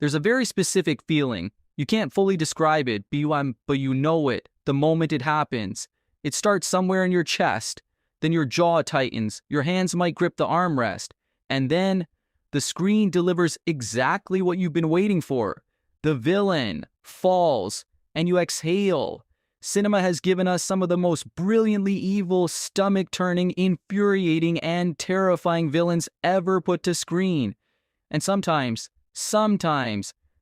There's a very specific feeling. You can't fully describe it, but you know it the moment it happens. It starts somewhere in your chest, then your jaw tightens, your hands might grip the armrest, and then the screen delivers exactly what you've been waiting for. The villain falls, and you exhale. Cinema has given us some of the most brilliantly evil, stomach-turning, infuriating, and terrifying villains ever put to screen. And sometimes,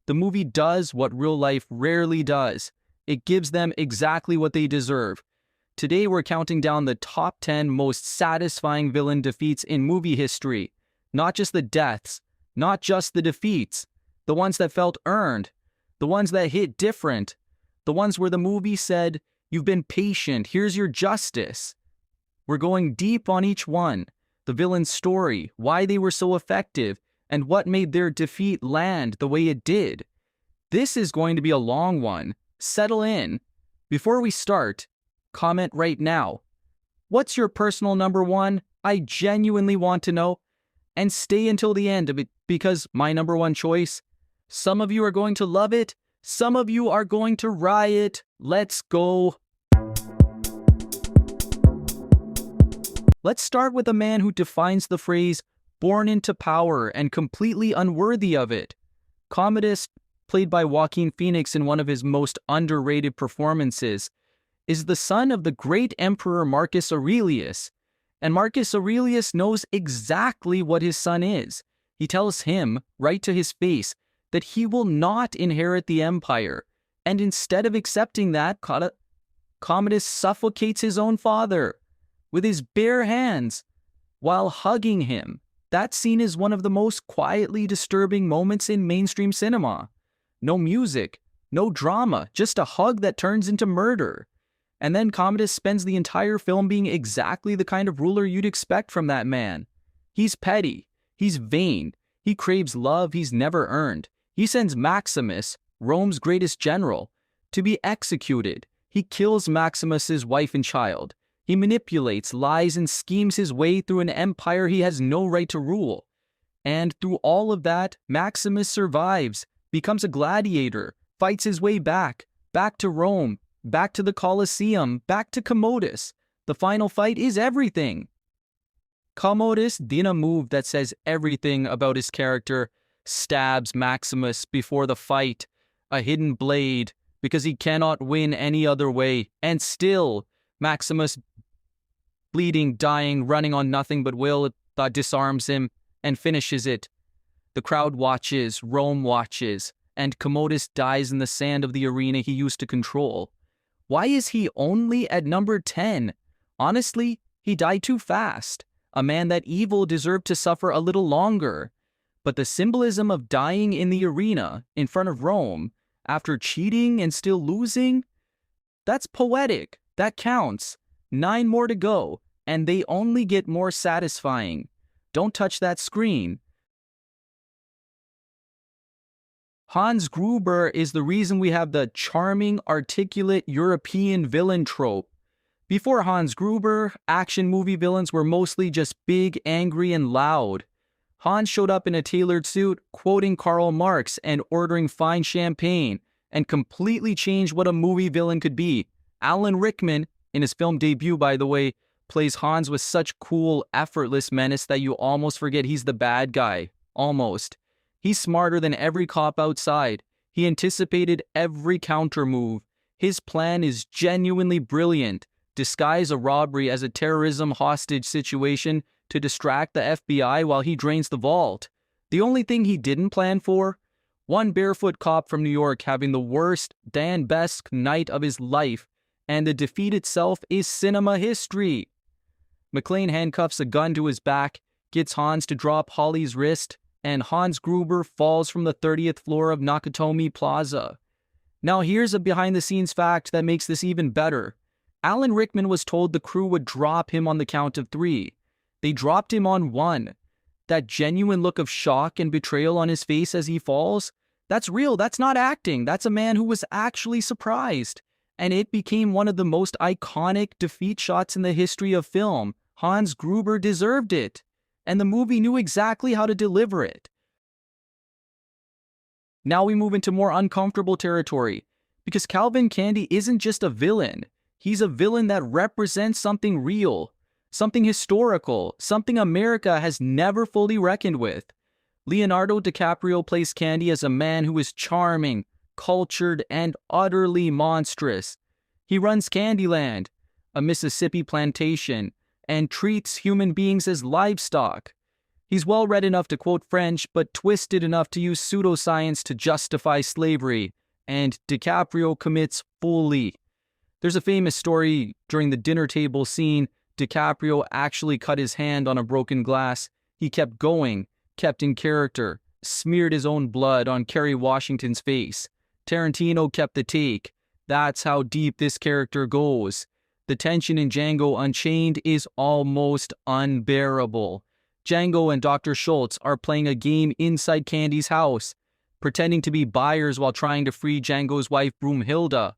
the movie does what real life rarely does. It gives them exactly what they deserve. Today we're counting down the top 10 most satisfying villain defeats in movie history. Not just the deaths, not just the defeats, the ones that felt earned, the ones that hit different, the ones where the movie said, "You've been patient, here's your justice." We're going deep on each one, the villain's story, why they were so effective, and what made their defeat land the way it did. This is going to be a long one. Settle in. Before we start, comment right now. What's your personal number one? I genuinely want to know. And stay until the end of it, because my number one choice, some of you are going to love it, some of you are going to riot. Let's go. Let's start with a man who defines the phrase born into power and completely unworthy of it. Commodus, played by Joaquin Phoenix in one of his most underrated performances, is the son of the great emperor Marcus Aurelius. And Marcus Aurelius knows exactly what his son is. He tells him, right to his face, that he will not inherit the empire. And instead of accepting that, Commodus suffocates his own father with his bare hands while hugging him. That scene is one of the most quietly disturbing moments in mainstream cinema. No music, no drama, just a hug that turns into murder. And then Commodus spends the entire film being exactly the kind of ruler you'd expect from that man. He's petty, he's vain, he craves love he's never earned. He sends Maximus, Rome's greatest general, to be executed. He kills Maximus's wife and child. He manipulates, lies, and schemes his way through an empire he has no right to rule. And through all of that, Maximus survives, becomes a gladiator, fights his way back to Rome, back to the Colosseum, back to Commodus. The final fight is everything. Commodus, in a move that says everything about his character, stabs Maximus before the fight, a hidden blade, because he cannot win any other way. And still, Maximus, bleeding, dying, running on nothing but will, disarms him and finishes it. The crowd watches, Rome watches, and Commodus dies in the sand of the arena he used to control. Why is he only at number 10? Honestly, he died too fast. A man that evil deserved to suffer a little longer. But the symbolism of dying in the arena, in front of Rome, after cheating and still losing, that's poetic. That counts. 9 more to go, and they only get more satisfying. Don't touch that screen. Hans Gruber is the reason we have the charming, articulate European villain trope. Before Hans Gruber, action movie villains were mostly just big, angry, and loud. Hans showed up in a tailored suit, quoting Karl Marx and ordering fine champagne, and completely changed what a movie villain could be. Alan Rickman, in his film debut by the way, plays Hans with such cool, effortless menace that you almost forget he's the bad guy. Almost. He's smarter than every cop outside. He anticipated every counter move. His plan is genuinely brilliant. Disguise a robbery as a terrorism hostage situation to distract the FBI while he drains the vault. The only thing he didn't plan for? One barefoot cop from New York having the worst, Dan-esque night of his life, and the defeat itself is cinema history. McClane handcuffs a gun to his back, gets Hans to drop Holly's wrist, and Hans Gruber falls from the 30th floor of Nakatomi Plaza. Now here's a behind-the-scenes fact that makes this even better. Alan Rickman was told the crew would drop him on the count of 3. They dropped him on 1. That genuine look of shock and betrayal on his face as he falls, that's real, that's not acting, that's a man who was actually surprised. And it became one of the most iconic defeat shots in the history of film. Hans Gruber deserved it, and the movie knew exactly how to deliver it. Now we move into more uncomfortable territory, because Calvin Candie isn't just a villain. He's a villain that represents something real, something historical, something America has never fully reckoned with. Leonardo DiCaprio plays Candie as a man who is charming, cultured, and utterly monstrous. He runs Candyland, a Mississippi plantation, and treats human beings as livestock. He's well-read enough to quote French, but twisted enough to use pseudoscience to justify slavery, and DiCaprio commits fully. There's a famous story during the dinner table scene. DiCaprio actually cut his hand on a broken glass. He kept going, kept in character, smeared his own blood on Kerry Washington's face. Tarantino kept the take. That's how deep this character goes. The tension in Django Unchained is almost unbearable. Django and Dr. Schultz are playing a game inside Candie's house, pretending to be buyers while trying to free Django's wife Broomhilda.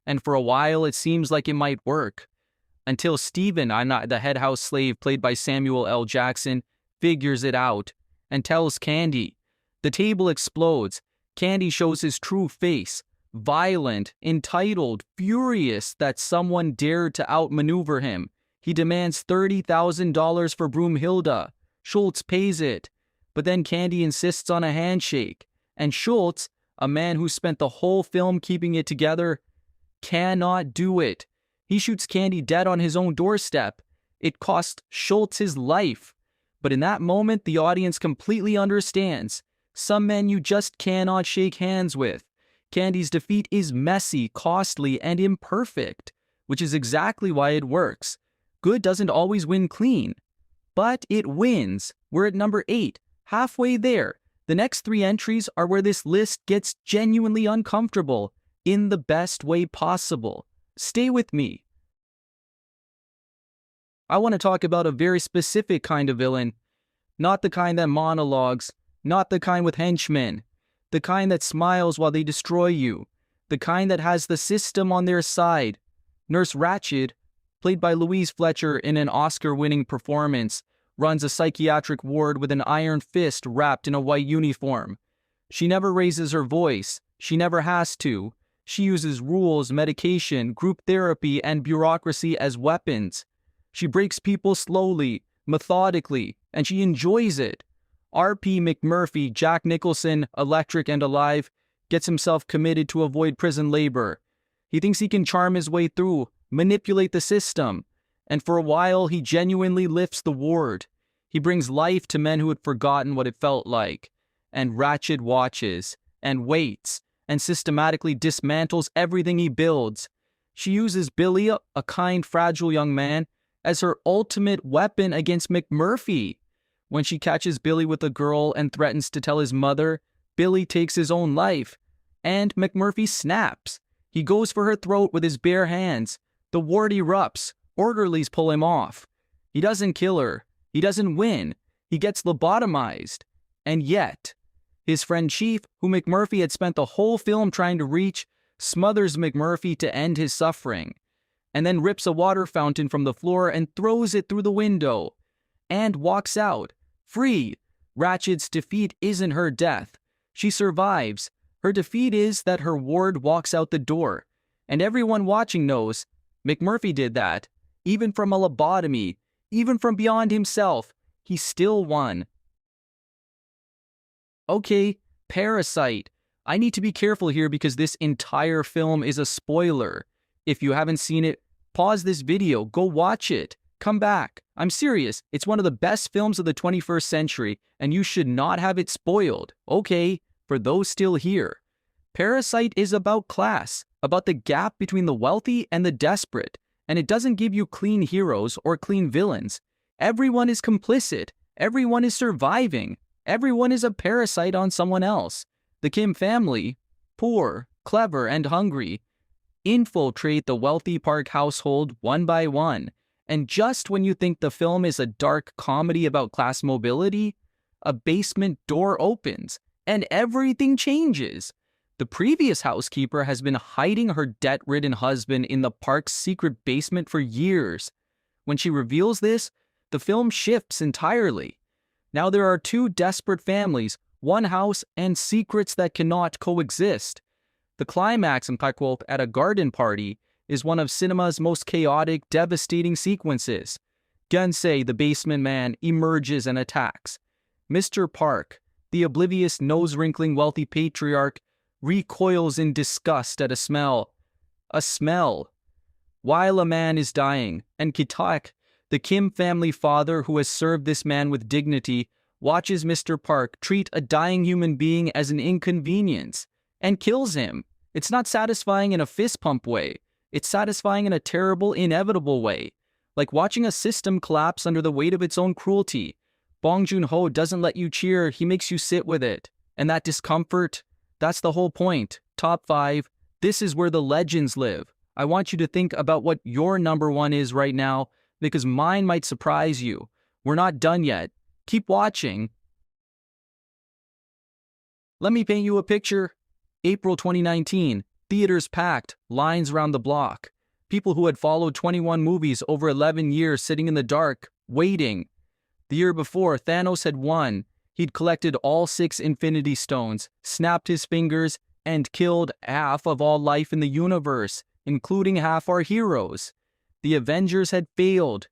And for a while it seems like it might work. Until Steven, the head house slave played by Samuel L. Jackson, figures it out and tells Candie. The table explodes. Candie shows his true face, violent, entitled, furious that someone dared to outmaneuver him. He demands $30,000 for Broomhilda. Schultz pays it, but then Candie insists on a handshake, and Schultz, a man who spent the whole film keeping it together, cannot do it. He shoots Candie dead on his own doorstep. It cost Schultz his life. But in that moment, the audience completely understands. Some men you just cannot shake hands with. Candie's defeat is messy, costly, and imperfect, which is exactly why it works. Good doesn't always win clean, but it wins. We're at number 8, halfway there. The next 3 entries are where this list gets genuinely uncomfortable, in the best way possible. Stay with me. I want to talk about a very specific kind of villain. Not the kind that monologues, not the kind with henchmen, the kind that smiles while they destroy you, the kind that has the system on their side. Nurse Ratched, played by Louise Fletcher in an Oscar-winning performance, runs a psychiatric ward with an iron fist wrapped in a white uniform. She never raises her voice. She never has to. She uses rules, medication, group therapy, and bureaucracy as weapons. She breaks people slowly, methodically, and she enjoys it. R.P. McMurphy, Jack Nicholson, electric and alive, gets himself committed to avoid prison labor. He thinks he can charm his way through, manipulate the system, and for a while he genuinely lifts the ward. He brings life to men who had forgotten what it felt like. And Ratched watches, and waits, and systematically dismantles everything he builds. She uses Billy, a kind, fragile young man, as her ultimate weapon against McMurphy. When she catches Billy with a girl and threatens to tell his mother, Billy takes his own life, and McMurphy snaps. He goes for her throat with his bare hands. The ward erupts. Orderlies pull him off. He doesn't kill her. He doesn't win. He gets lobotomized. And yet, his friend Chief, who McMurphy had spent the whole film trying to reach, smothers McMurphy to end his suffering, and then rips a water fountain from the floor and throws it through the window, and walks out, free. Ratched's defeat isn't her death. She survives. Her defeat is that her ward walks out the door. And everyone watching knows, McMurphy did that. Even from a lobotomy, even from beyond himself, he still won. Okay, Parasite. I need to be careful here because this entire film is a spoiler. If you haven't seen it, pause this video, go watch it, come back. I'm serious, it's one of the best films of the 21st century, and you should not have it spoiled. Okay, for those still here. Parasite is about class, about the gap between the wealthy and the desperate, and it doesn't give you clean heroes or clean villains. Everyone is complicit, everyone is surviving, everyone is a parasite on someone else. The Kim family, poor, clever, and hungry, infiltrate the wealthy Park household one by one. And just when you think the film is a dark comedy about class mobility, a basement door opens and everything changes. The previous housekeeper has been hiding her debt-ridden husband in the Park's secret basement for years. When she reveals this, the film shifts entirely. Now there are two desperate families, one house, and secrets that cannot coexist. The climax, in fact, at a garden party, is one of cinema's most chaotic, devastating sequences. Gunsei, the basement man, emerges and attacks. Mr. Park, the oblivious, nose-wrinkling wealthy patriarch, recoils in disgust at a smell. A smell. While a man is dying, and Kitak, the Kim family father who has served this man with dignity, watches Mr. Park treat a dying human being as an inconvenience, and kills him. It's not satisfying in a fist pump way. It's satisfying in a terrible, inevitable way. Like watching a system collapse under the weight of its own cruelty. Bong Joon-ho doesn't let you cheer, he makes you sit with it. And that discomfort, that's the whole point. Top 5, this is where the legends live. I want you to think about what your number 1 is right now, because mine might surprise you. We're not done yet. Keep watching. Let me paint you a picture. April 2019, theaters packed, lines around the block. People who had followed 21 movies over 11 years sitting in the dark, waiting. The year before, Thanos had won. He'd collected all 6 Infinity Stones, snapped his fingers, and killed half of all life in the universe, including half our heroes. The Avengers had failed.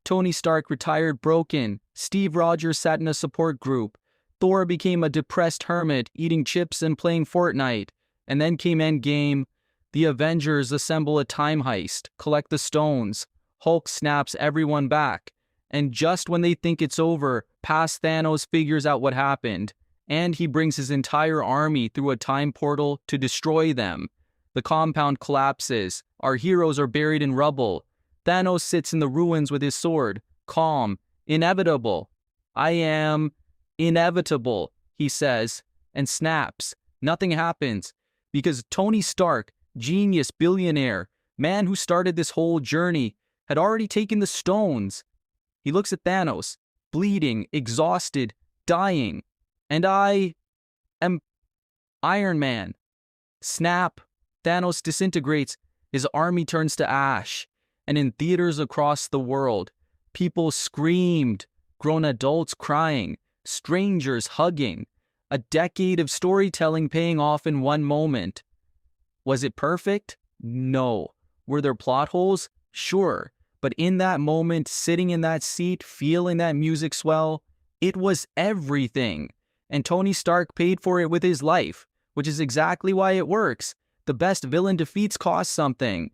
Tony Stark retired broken. Steve Rogers sat in a support group. Thor became a depressed hermit, eating chips and playing Fortnite. And then came Endgame. The Avengers assemble a time heist, collect the stones. Hulk snaps everyone back. And just when they think it's over, past Thanos figures out what happened. And he brings his entire army through a time portal to destroy them. The compound collapses. Our heroes are buried in rubble. Thanos sits in the ruins with his sword, calm, inevitable. I am inevitable, he says, and snaps. Nothing happens, because Tony Stark, genius billionaire, man who started this whole journey, had already taken the stones. He looks at Thanos, bleeding, exhausted, dying. And I am Iron Man. Snap. Thanos disintegrates. His army turns to ash. And in theaters across the world, people screamed, grown adults crying, strangers hugging, a decade of storytelling paying off in one moment. Was it perfect? No. Were there plot holes? Sure. But in that moment, sitting in that seat, feeling that music swell, it was everything. And Tony Stark paid for it with his life, which is exactly why it works. The best villain defeats cost something.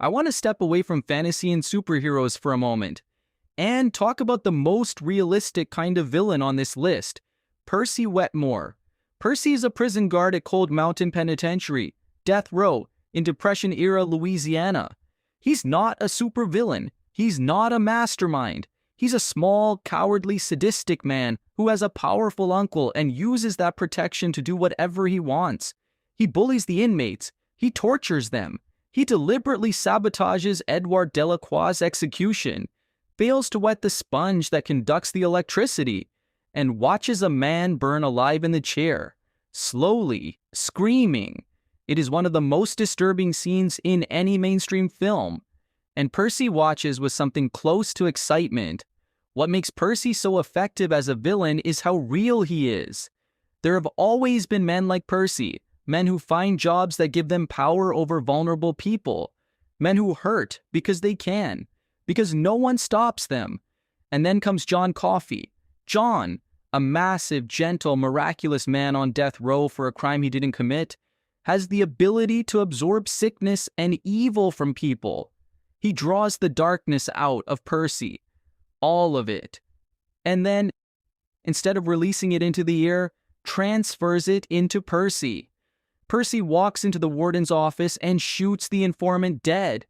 I want to step away from fantasy and superheroes for a moment and talk about the most realistic kind of villain on this list, Percy Wetmore. Percy is a prison guard at Cold Mountain Penitentiary, death row, in Depression-era Louisiana. He's not a supervillain. He's not a mastermind. He's a small, cowardly, sadistic man who has a powerful uncle and uses that protection to do whatever he wants. He bullies the inmates. He tortures them. He deliberately sabotages Edouard Delacroix's execution, fails to wet the sponge that conducts the electricity, and watches a man burn alive in the chair, slowly, screaming. It is one of the most disturbing scenes in any mainstream film, and Percy watches with something close to excitement. What makes Percy so effective as a villain is how real he is. There have always been men like Percy, men who find jobs that give them power over vulnerable people, men who hurt because they can, because no one stops them. And then comes John Coffey. John, a massive, gentle, miraculous man on death row for a crime he didn't commit, has the ability to absorb sickness and evil from people. He draws the darkness out of Percy, all of it, and then, instead of releasing it into the air, transfers it into Percy. Percy walks into the warden's office and shoots the informant dead,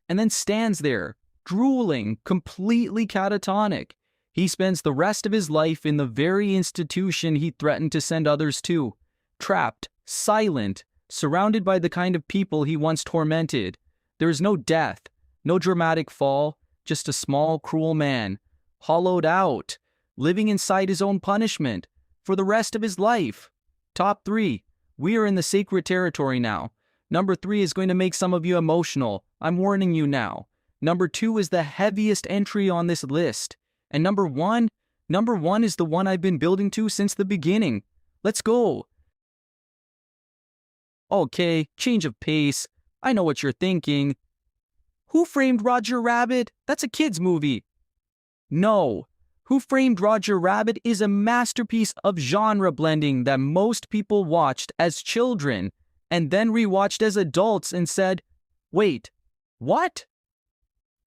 and then stands there, drooling, completely catatonic. He spends the rest of his life in the very institution he threatened to send others to, trapped, silent, surrounded by the kind of people he once tormented. There is no death, no dramatic fall, just a small, cruel man, hollowed out, living inside his own punishment for the rest of his life. Top 3. We are in the sacred territory now. Number 3 is going to make some of you emotional. I'm warning you now. Number 2 is the heaviest entry on this list. And number 1, Number 1 is the one I've been building to since the beginning. Let's go. Okay, change of pace. I know what you're thinking. Who Framed Roger Rabbit? That's a kid's movie. No. Who Framed Roger Rabbit is a masterpiece of genre blending that most people watched as children and then rewatched as adults and said, wait, what?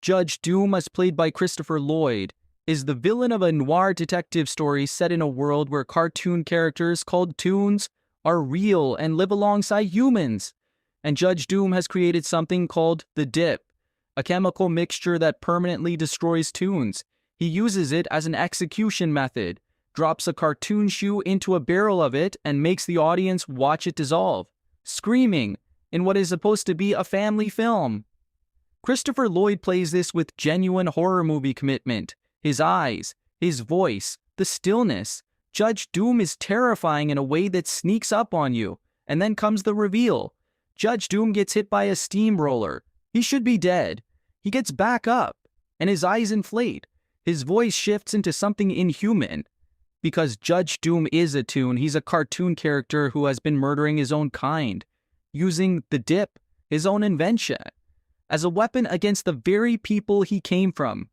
Judge Doom, as played by Christopher Lloyd, is the villain of a noir detective story set in a world where cartoon characters called toons are real and live alongside humans. And Judge Doom has created something called the dip, a chemical mixture that permanently destroys toons. He uses it as an execution method, drops a cartoon shoe into a barrel of it, and makes the audience watch it dissolve, screaming, in what is supposed to be a family film. Christopher Lloyd plays this with genuine horror movie commitment. His eyes, his voice, the stillness. Judge Doom is terrifying in a way that sneaks up on you, and then comes the reveal. Judge Doom gets hit by a steamroller. He should be dead. He gets back up, and his eyes inflate. His voice shifts into something inhuman. Because Judge Doom is a toon, he's a cartoon character who has been murdering his own kind, using the dip, his own invention, as a weapon against the very people he came from.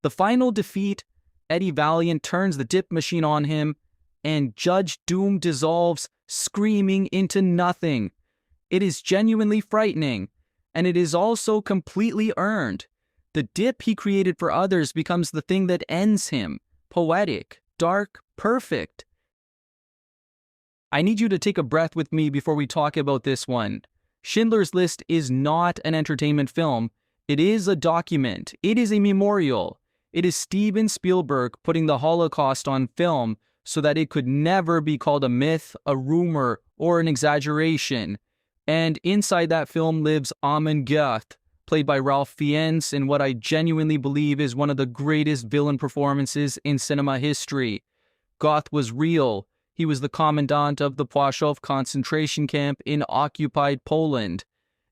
The final defeat, Eddie Valiant turns the dip machine on him, and Judge Doom dissolves, screaming into nothing. It is genuinely frightening, and it is also completely earned. The dip he created for others becomes the thing that ends him. Poetic, dark, perfect. I need you to take a breath with me before we talk about this one. Schindler's List is not an entertainment film. It is a document. It is a memorial. It is Steven Spielberg putting the Holocaust on film so that it could never be called a myth, a rumor, or an exaggeration. And inside that film lives Amon, Goth, played by Ralph Fiennes in what I genuinely believe is one of the greatest villain performances in cinema history. Goth was real. He was the commandant of the Płaszów concentration camp in occupied Poland.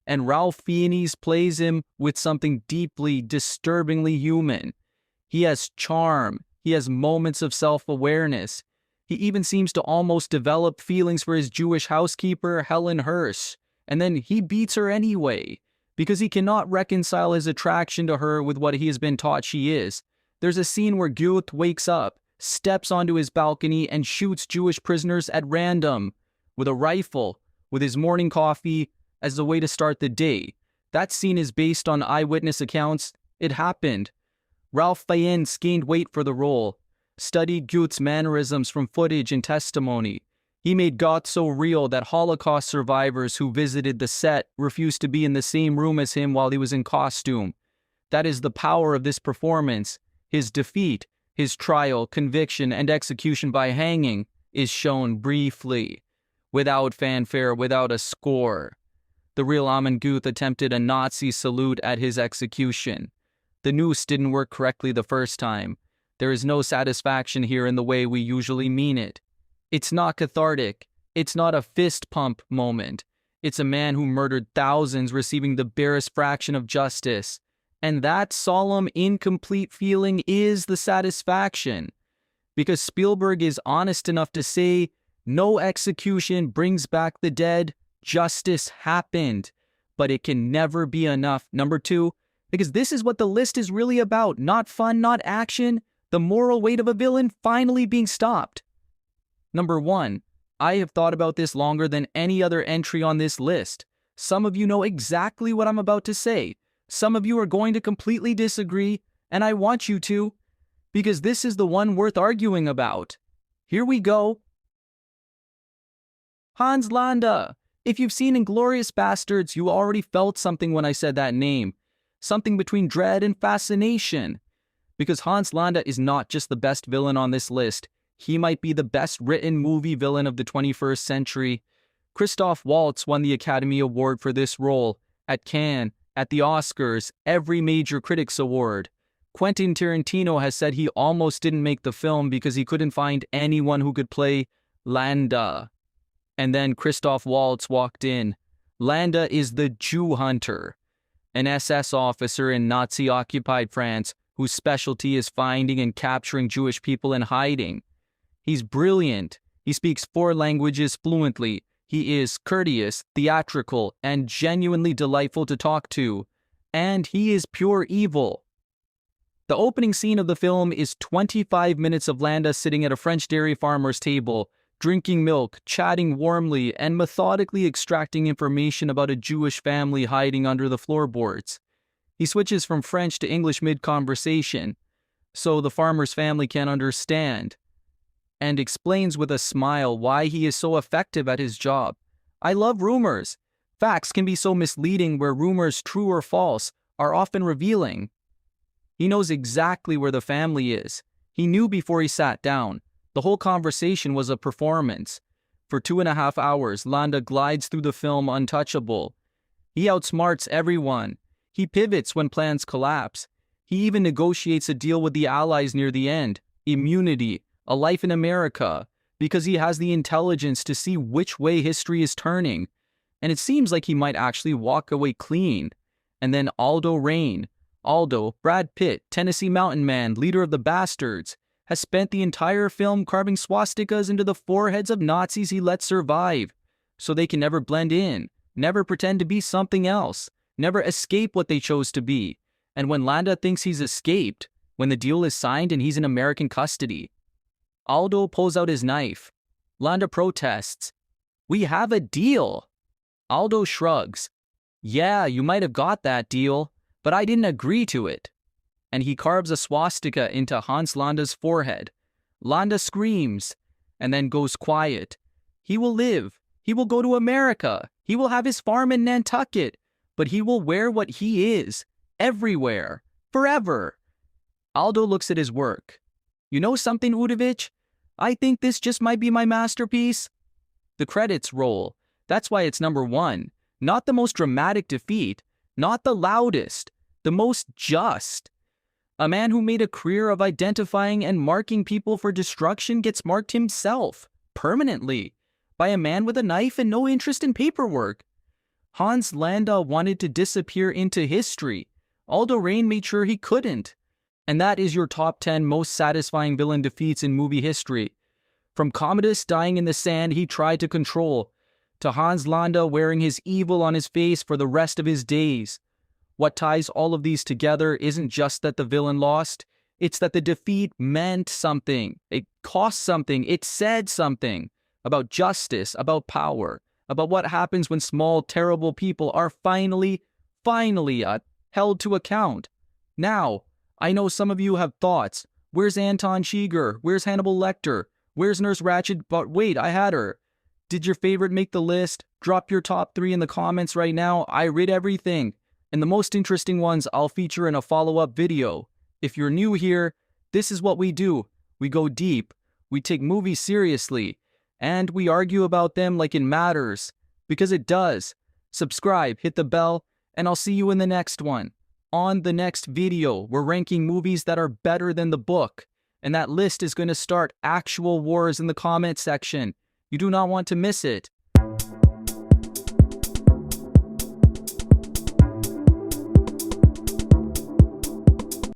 And Ralph Fiennes plays him with something deeply, disturbingly human. He has charm. He has moments of self-awareness. He even seems to almost develop feelings for his Jewish housekeeper, Helen Hirsch. And then he beats her anyway, because he cannot reconcile his attraction to her with what he has been taught she is. There's a scene where Goth wakes up, steps onto his balcony, and shoots Jewish prisoners at random, with a rifle, with his morning coffee, as a way to start the day. That scene is based on eyewitness accounts. It happened. Ralph Fiennes gained weight for the role, studied Goeth's mannerisms from footage and testimony. He made Goth so real that Holocaust survivors who visited the set refused to be in the same room as him while he was in costume. That is the power of this performance. His defeat, his trial, conviction, and execution by hanging is shown briefly, without fanfare, without a score. The real Amon Goeth attempted a Nazi salute at his execution. The noose didn't work correctly the first time. There is no satisfaction here in the way we usually mean it. It's not cathartic. It's not a fist pump moment. It's a man who murdered thousands receiving the barest fraction of justice. And that solemn, incomplete feeling is the satisfaction. Because Spielberg is honest enough to say, no execution brings back the dead. Justice happened. But it can never be enough. Number 2, because this is what the list is really about. Not fun, not action. The moral weight of a villain finally being stopped. Number 1, I have thought about this longer than any other entry on this list. Some of you know exactly what I'm about to say. Some of you are going to completely disagree, and I want you to, because this is the one worth arguing about. Here we go. Hans Landa. If you've seen Inglourious Bastards, you already felt something when I said that name. Something between dread and fascination. Because Hans Landa is not just the best villain on this list. He might be the best written movie villain of the 21st century. Christoph Waltz won the Academy Award for this role, at Cannes, at the Oscars, every major critics award. Quentin Tarantino has said he almost didn't make the film because he couldn't find anyone who could play Landa. And then Christoph Waltz walked in. Landa is the Jew hunter, an SS officer in Nazi-occupied France whose specialty is finding and capturing Jewish people in hiding. He's brilliant. He speaks 4 languages fluently. He is courteous, theatrical, and genuinely delightful to talk to. And he is pure evil. The opening scene of the film is 25 minutes of Landa sitting at a French dairy farmer's table, drinking milk, chatting warmly, and methodically extracting information about a Jewish family hiding under the floorboards. He switches from French to English mid-conversation, so the farmer's family can understand, and explains with a smile why he is so effective at his job. I love rumors. Facts can be so misleading, where rumors, true or false, are often revealing. He knows exactly where the family is. He knew before he sat down. The whole conversation was a performance. For 2.5 hours, Landa glides through the film untouchable. He outsmarts everyone. He pivots when plans collapse. He even negotiates a deal with the Allies near the end. Immunity, a life in America, because he has the intelligence to see which way history is turning. And it seems like he might actually walk away clean. And then Aldo Rain. Aldo, Brad Pitt, Tennessee Mountain Man, leader of the Bastards, has spent the entire film carving swastikas into the foreheads of Nazis he let survive, so they can never blend in, never pretend to be something else, never escape what they chose to be. And when Landa thinks he's escaped, when the deal is signed and he's in American custody, Aldo pulls out his knife. Landa protests. "We have a deal." Aldo shrugs. "Yeah, you might have got that deal, but I didn't agree to it." And he carves a swastika into Hans Landa's forehead. Landa screams, and then goes quiet. He will live. He will go to America. He will have his farm in Nantucket. But he will wear what he is, everywhere, forever. Aldo looks at his work. "You know something, Udovich? I think this just might be my masterpiece." The credits roll. That's why it's number 1. Not the most dramatic defeat, not the loudest, the most just. A man who made a career of identifying and marking people for destruction gets marked himself, permanently, by a man with a knife and no interest in paperwork. Hans Landa wanted to disappear into history. Aldo Rain made sure he couldn't. And that is your top 10 most satisfying villain defeats in movie history. From Commodus dying in the sand he tried to control, to Hans Landa wearing his evil on his face for the rest of his days. What ties all of these together isn't just that the villain lost, it's that the defeat meant something. It cost something. It said something about justice, about power, about what happens when small, terrible people are finally held to account. Now, I know some of you have thoughts. Where's Anton Chigurh? Where's Hannibal Lecter? Where's Nurse Ratched? But wait, I had her. Did your favorite make the list? Drop your top 3 in the comments right now. I read everything. And the most interesting ones I'll feature in a follow-up video. If you're new here, this is what we do. We go deep. We take movies seriously. And we argue about them like it matters. Because it does. Subscribe, hit the bell, and I'll see you in the next one. On the next video, we're ranking movies that are better than the book. And that list is going to start actual wars in the comment section. You do not want to miss it.